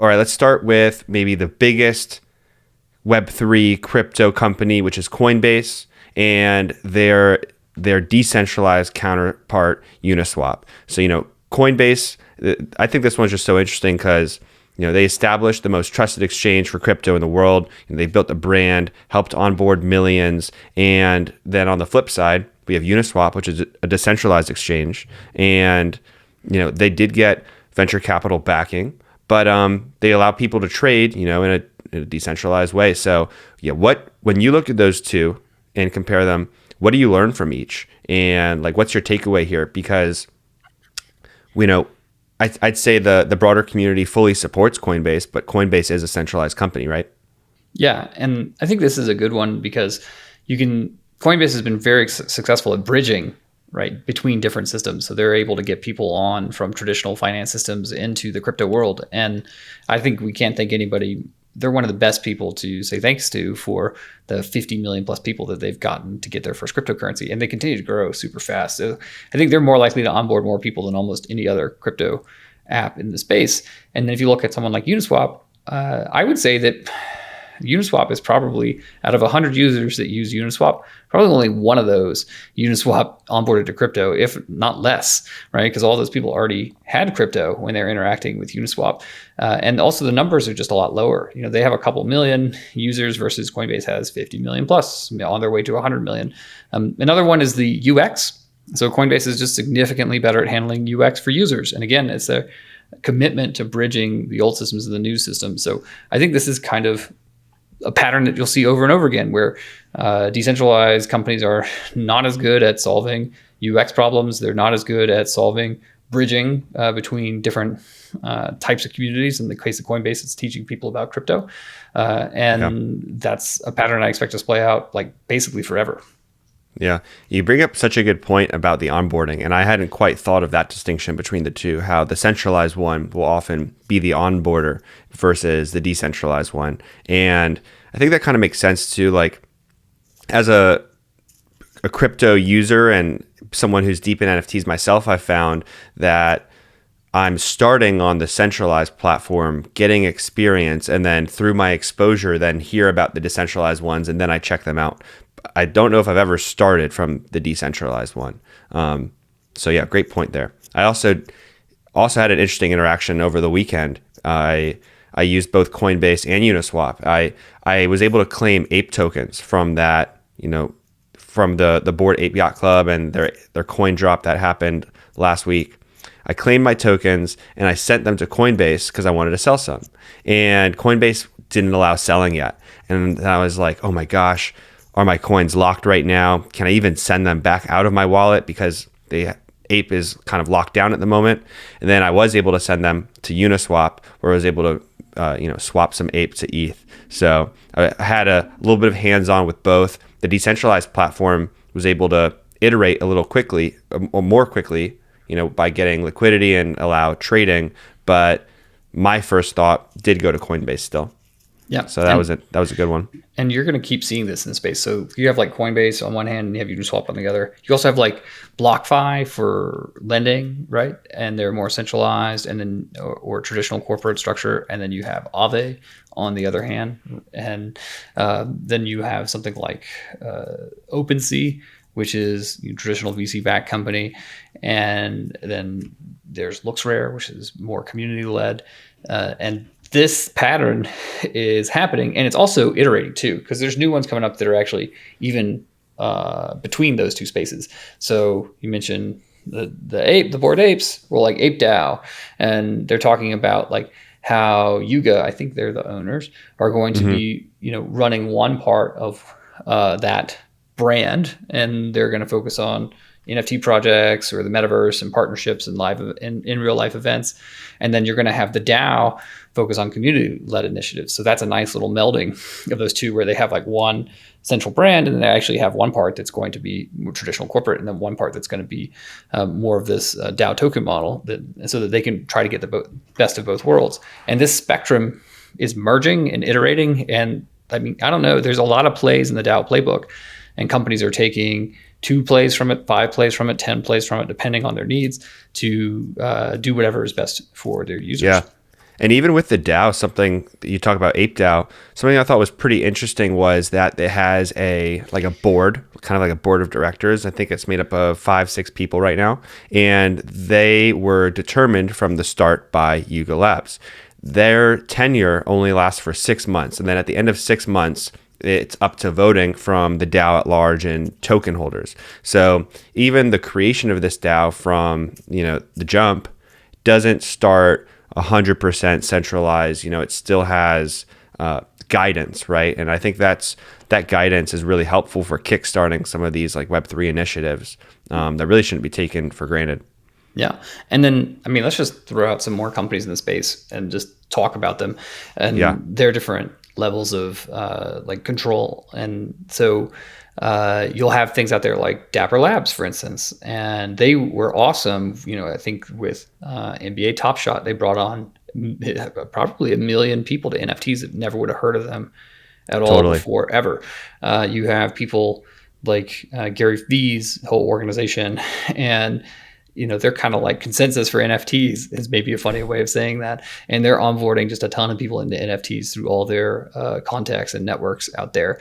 all right, let's start with maybe the biggest Web3 crypto company, which is Coinbase, and their decentralized counterpart, Uniswap. So, Coinbase, I think this one's just so interesting because, they established the most trusted exchange for crypto in the world. They built a brand, helped onboard millions. And then on the flip side, we have Uniswap, which is a decentralized exchange. And, they did get venture capital backing, but they allow people to trade, in a decentralized way. So, when you look at those two and compare them, what do you learn from each? And what's your takeaway here? Because, I'd say the broader community fully supports Coinbase, but Coinbase is a centralized company, right? Yeah, and I think this is a good one because Coinbase has been very successful at bridging, right, between different systems. So they're able to get people on from traditional finance systems into the crypto world. And I think we can't thank anybody. They're one of the best people to say thanks to for the 50 million plus people that they've gotten to get their first cryptocurrency. And they continue to grow super fast. So I think they're more likely to onboard more people than almost any other crypto app in the space. And then if you look at someone like Uniswap, I would say that Uniswap is probably, out of 100 users that use Uniswap, probably only one of those Uniswap onboarded to crypto, if not less, right? Because all those people already had crypto when they're interacting with Uniswap. And also the numbers are just a lot lower. They have a couple million users versus Coinbase has 50 million plus, on their way to 100 million. Another one is the UX. So Coinbase is just significantly better at handling UX for users. And again, it's a commitment to bridging the old systems and the new systems. So I think this is kind of a pattern that you'll see over and over again, where decentralized companies are not as good at solving UX problems. They're not as good at solving bridging between different types of communities. In the case of Coinbase, it's teaching people about crypto. That's a pattern I expect to play out basically forever. Yeah, you bring up such a good point about the onboarding, and I hadn't quite thought of that distinction between the two, how the centralized one will often be the onboarder versus the decentralized one. And I think that kind of makes sense too, as a crypto user and someone who's deep in NFTs myself, I found that I'm starting on the centralized platform, getting experience, and then through my exposure, then hear about the decentralized ones, and then I check them out. I don't know if I've ever started from the decentralized one. So yeah, great point there. I also had an interesting interaction over the weekend. I used both Coinbase and Uniswap. I was able to claim ape tokens from that, from the Bored Ape Yacht Club and their coin drop that happened last week. I claimed my tokens and I sent them to Coinbase because I wanted to sell some. And Coinbase didn't allow selling yet. And I was like, oh my gosh, are my coins locked right now? Can I even send them back out of my wallet because the ape is kind of locked down at the moment? And then I was able to send them to Uniswap, where I was able to swap some ape to ETH. So I had a little bit of hands-on with both. The decentralized platform was able to iterate a little quickly, or more quickly, by getting liquidity and allow trading. But my first thought did go to Coinbase still. Yeah. So that was a good one. And you're going to keep seeing this in the space. So you have Coinbase on one hand and you have Uniswap on the other. You also have BlockFi for lending, right? And they're more centralized, and then or traditional corporate structure. And then you have Aave on the other hand. And then you have something like OpenSea, which is traditional VC-backed company. And then there's LooksRare, which is more community-led. And this pattern is happening, and it's also iterating too, because there's new ones coming up that are actually even between those two spaces. So you mentioned the Bored Apes, well, Ape DAO, and they're talking about how Yuga, I think they're the owners, are going to be running one part of that brand, and they're going to focus on NFT projects or the metaverse and partnerships and in real life events. And then you're going to have the DAO focus on community-led initiatives. So that's a nice little melding of those two, where they have one central brand, and then they actually have one part that's going to be more traditional corporate, and then one part that's going to be more of this DAO token model, so that they can try to get the best of both worlds. And this spectrum is merging and iterating. And I don't know, there's a lot of plays in the DAO playbook, and companies are taking 2 plays from it, 5 plays from it, 10 plays from it, depending on their needs, to do whatever is best for their users. Yeah. And even with the DAO, something you talk about Ape DAO, something I thought was pretty interesting was that it has a board, kind of like a board of directors. I think it's made up of 5-6 people right now, and they were determined from the start by Yuga Labs. Their tenure only lasts for 6 months, and then at the end of 6 months, it's up to voting from the DAO at large and token holders. So even the creation of this DAO from the jump doesn't start 100% centralized. It still has guidance, right? And I think that guidance is really helpful for kickstarting some of these like Web3 initiatives that really shouldn't be taken for granted. Yeah. And then, let's just throw out some more companies in the space and just talk about them and their different levels of like control. And so you'll have things out there like Dapper Labs, for instance, and they were awesome. I think with NBA Top Shot, they brought on probably 1 million people to NFTs that never would have heard of them at all before, ever. You have people like Gary Vee's whole organization, and they're kind of like consensus for NFTs is maybe a funny way of saying that. And they're onboarding just a ton of people into NFTs through all their contacts and networks out there.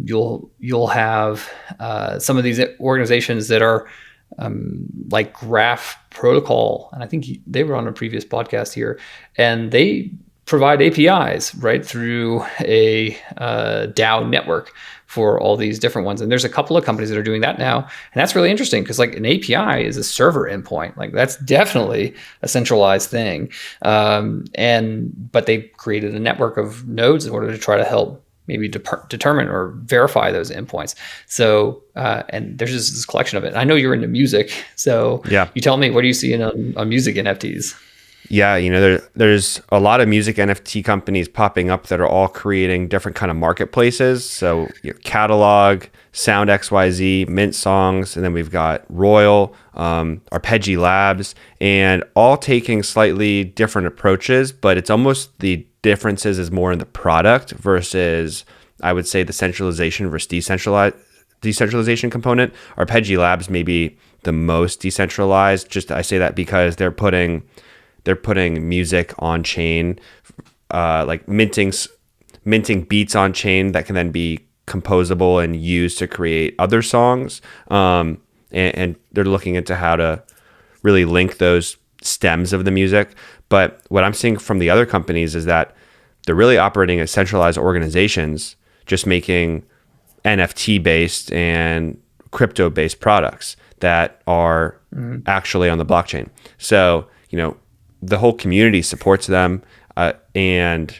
You'll have some of these organizations that are like Graph Protocol, and I think they were on a previous podcast here, and they provide APIs right through a DAO network for all these different ones. And there's a couple of companies that are doing that now. And that's really interesting because like an API is a server endpoint. Like that's definitely a centralized thing. But they created a network of nodes in order to try to help maybe determine or verify those endpoints. So, and there's just this collection of it. I know you're into music. So you tell me, what are you seeing on music NFTs? Yeah, there's a lot of music NFT companies popping up that are all creating different kind of marketplaces. So Catalog, Sound XYZ, Mint Songs, and then we've got Royal, Arpeggi Labs, and all taking slightly different approaches, but it's almost the differences is more in the product versus, I would say, the centralization versus decentralization component. Arpeggi Labs may be the most decentralized. I say that because they're putting music on chain, like minting beats on chain that can then be composable and used to create other songs. And they're looking into how to really link those stems of the music. But what I'm seeing from the other companies is that they're really operating as centralized organizations, just making NFT based and crypto based products that are actually on the blockchain. So, the whole community supports them, and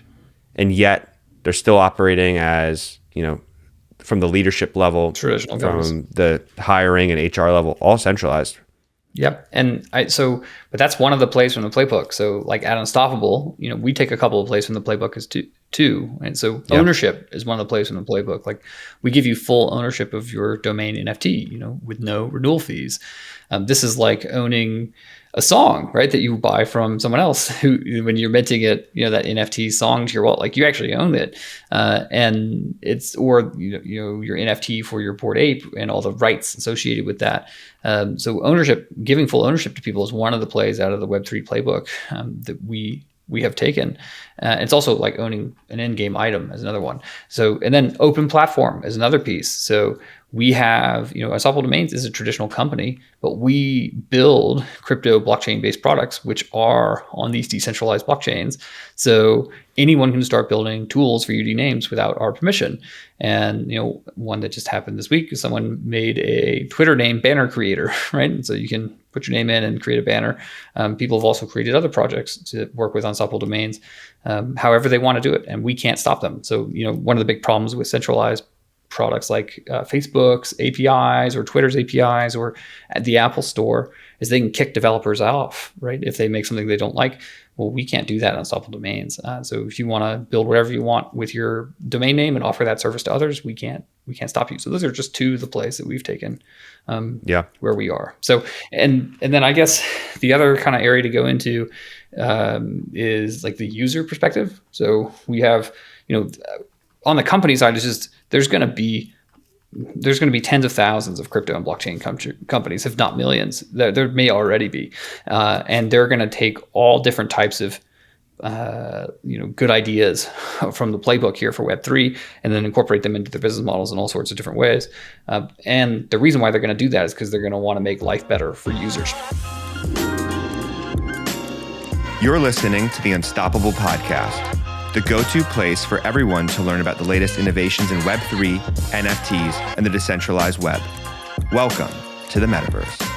yet they're still operating as, from the leadership level, traditional from governance, the hiring and HR level, all centralized. Yep. And but that's one of the plays from the playbook. So like at Unstoppable, we take a couple of plays from the playbook as too. And so ownership is one of the plays from the playbook. Like we give you full ownership of your domain NFT, with no renewal fees. This is like owning a song, right, that you buy from someone else who, when you're minting it, that NFT song to your wallet, like you actually own it. And it's, or, your NFT for your Bored Ape and all the rights associated with that. So giving full ownership to people is one of the plays out of the Web3 playbook that we have taken. It's also like owning an in-game item as another one. So, and then open platform is another piece. So we have, Unstoppable Domains is a traditional company, but we build crypto blockchain-based products, which are on these decentralized blockchains. So anyone can start building tools for UD names without our permission. And, one that just happened this week is someone made a Twitter name banner creator, right? And so you can put your name in and create a banner. People have also created other projects to work with Unstoppable Domains, however they want to do it, and we can't stop them. So, one of the big problems with centralized products like Facebook's APIs or Twitter's APIs or at the Apple Store is they can kick developers off, right? If they make something they don't like. Well, we can't do that on Unstoppable Domains. So if you want to build whatever you want with your domain name and offer that service to others, we can't stop you. So those are just two of the plays that we've taken where we are. So, and then I guess the other kind of area to go into is like the user perspective. So we have, on the company side, it's just, there's going to be tens of thousands of crypto and blockchain companies, if not millions. There may already be. And they're going to take all different types of good ideas from the playbook here for Web3, and then incorporate them into their business models in all sorts of different ways. And the reason why they're going to do that is because they're going to want to make life better for users. You're listening to the Unstoppable Podcast, the go-to place for everyone to learn about the latest innovations in Web3, NFTs, and the decentralized web. Welcome to the metaverse.